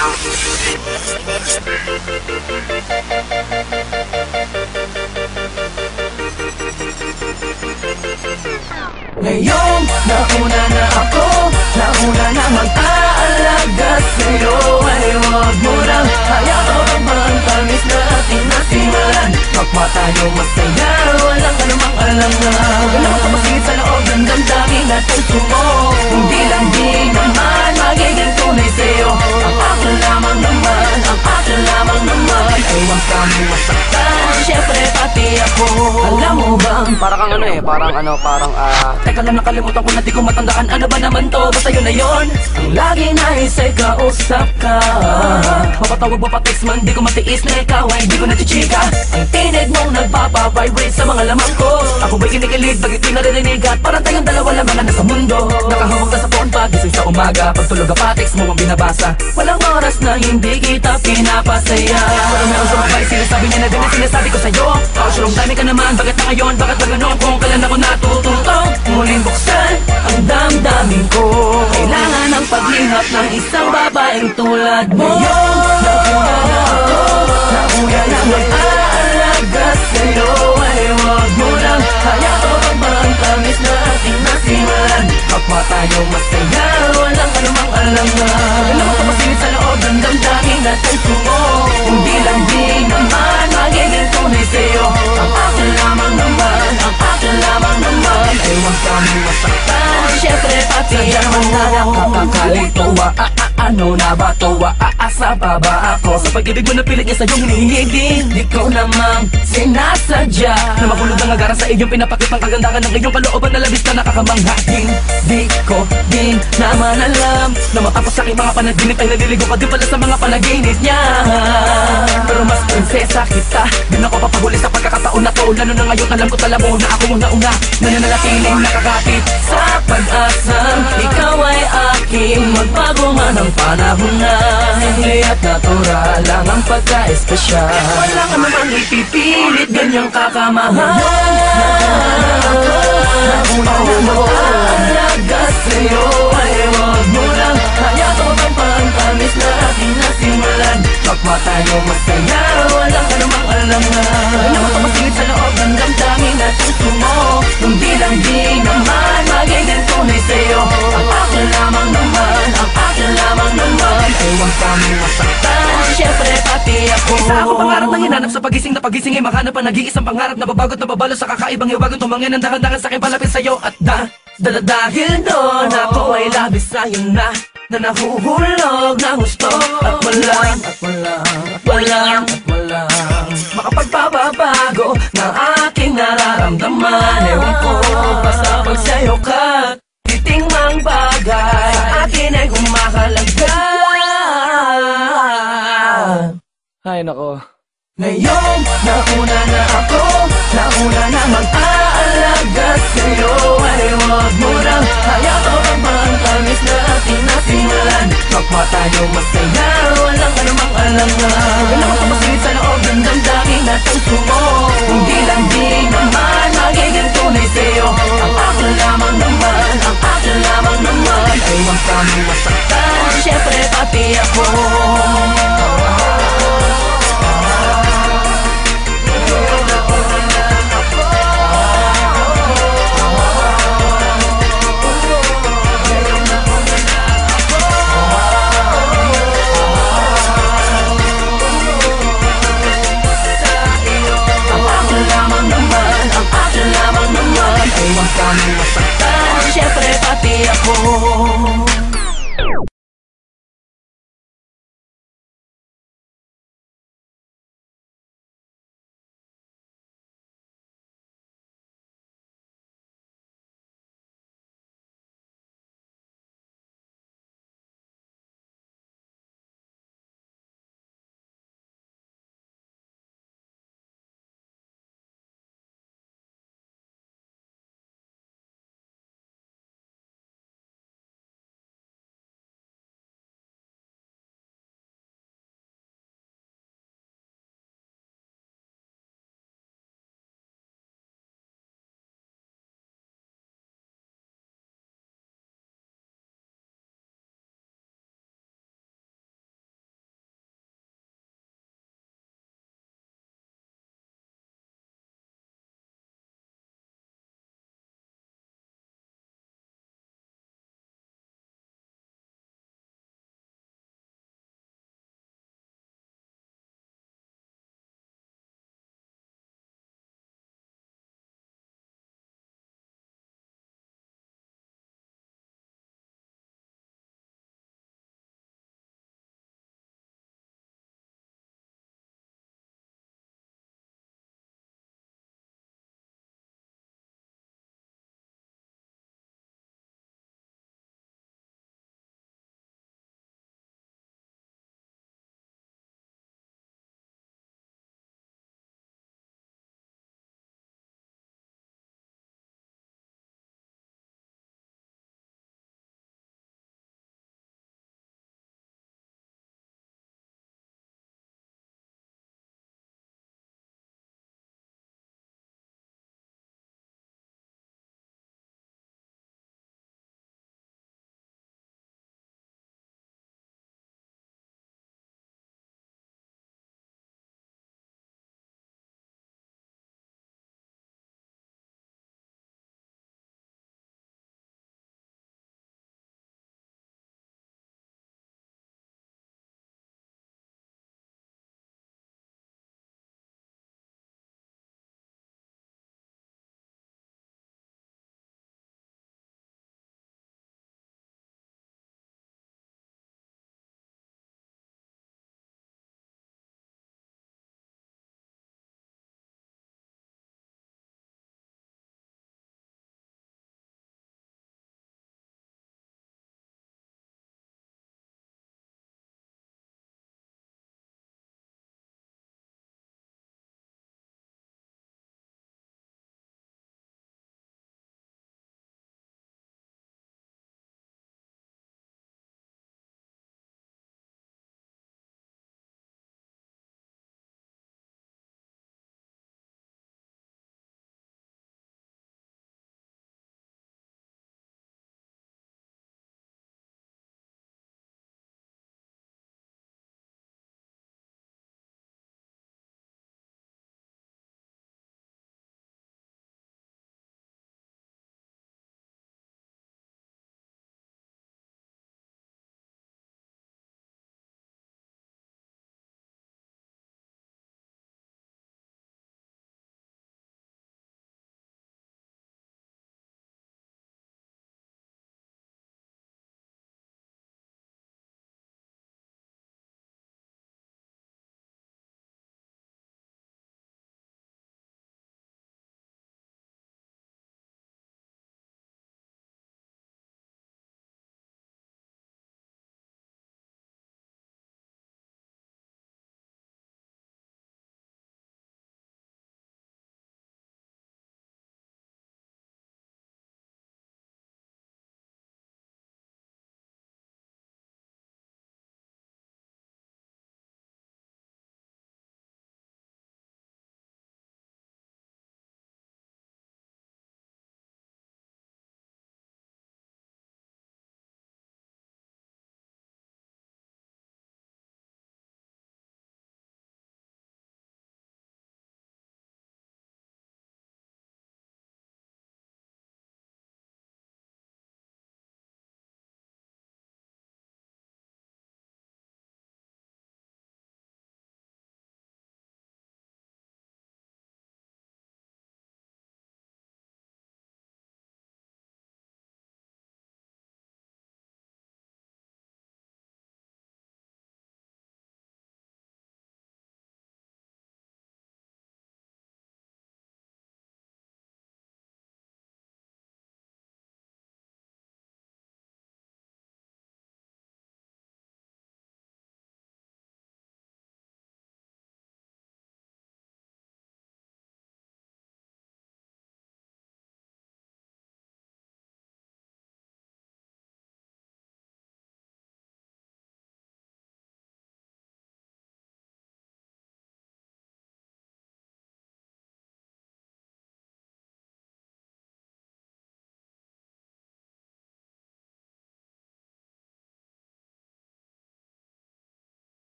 Ngayong nauna na ako, nauna na mag-aalaga sa'yo, ay huwag mo nang hayaan ang tamis na ating nasimulan. Kapwa tayo masaya, walang anumang alangan. Wala ka masingit sa loob ng damdamin at puso mo. Hindi lang di naman magiging tunay sa'yo. Ang akin lamang naman, ang akin lamang naman, ay huwag kang masaktan, syempre pati ako. Alam mo bang, Parang parang teka lang, nakalimutan ko na di ko matandaan. Ano ba naman to? Basta yun na yun. Ang lagi nais ay kausap ka. Mapatawag mo pa text man, di ko matiis na ikaw ay di ko nachichika. Ang tinig mong nagpapavibrate sa mga lamang ko. Ako ba'y kinikilig, bagay di naririnig at parang tayong dalawa lamang na nasa mundo. Nakahawak na sa phone pagising sa umaga. Pagtulog ka pa, text mo ang binabasa. Walang oras na hindi kita pinapasaya. Pero meron sumabay, sinasabi niya na din ang sinasabi ko sa'yo. Pausulong dami ka naman, bakit na ngayon? Bakit ba ganon? Kung kailan ako natututong muling buksan ang damdamin ko. Kailangan ng paglihap ng isang babaeng tulad mo. Ngayon, nauna na ako, nauna na mag-aalaga sa'yo, ay huwag mo nang hayaan ang tamis na ating nasimulan. Kapwa tayo masaya, walang anumang alangan. Alam mo masingit sa loob ng damdamin at puso mo. Hindi lang di naman magiging tunay sa'yo. Ang akin lamang naman, ang akin lamang naman, ay huwag kang masaktan, syempre pati ako. Nakakakalito, ano na ba to? Aasa pa ba ako? Sa pag-ibig mo na pilit niya sa'yong hinihiling. Di ko namang sinasadya na makulog ang agara sa iyong pinapakitang kagandahan ng iyong kalooban na labis na nakakamanghating. Di ko din naman alam na matapos sa aking mga panaginip ay naliligo ka din pala sa mga panaginip niya. Pero mas prinsesa kita, din ako papahuli sa pagkakataon na to. Lalo na ngayon alam ko tala mo na ako una-una nananatiling nakakapit sa pag-asang ikaw ay aking magbago man ang panahon na hindi at natural lang ang pagka-espesyal. Wala ka namang ipipilit, ganyang kakamahal. Nauna na mag-aalaga sa'yo, ay huwag mo lang hayaan ang pantamis na ating nasimulan. Kapwa tayo masaya, walang anumang alangan. Alam mo ito masingit sa loob ng damdamin at puso mo. Hindi lang di naman magiging tunay sa'yo. Ang akin lamang naman, ang akin lamang naman, ay huwag kang masaktan, syempre pati ako. Isa ako pangarap na hinanap sa pagising na pagising ay makahanap ang nag-iisang pangarap na babagot na babalo sa kakaibang hiwagon. Tumangin ang dahan-dahan sa aking palapit sa'yo at dahil doon ako ay labis sa'yo na nahuhulog ng gusto. At walang makapagpapabago ng aking nararamdaman. Ewan ko, basta pag sa'yo ka titing mang bagay sa akin ay humakalaga. ay nako. Ngayon, nauna na ako, nauna na mag-aalaga sa'yo, ay huwag mo nang hayaan ang tamis na ating nasimulan. Kapwa tayo masaya, walang anumang alangan. Alam mo masingit sa loob ng damdamin at puso mo. Hindi lang di naman magiging tunay sa'yo. Ang akin lamang naman, ang akin lamang naman, ay huwag kang masaktan, syempre pati ako.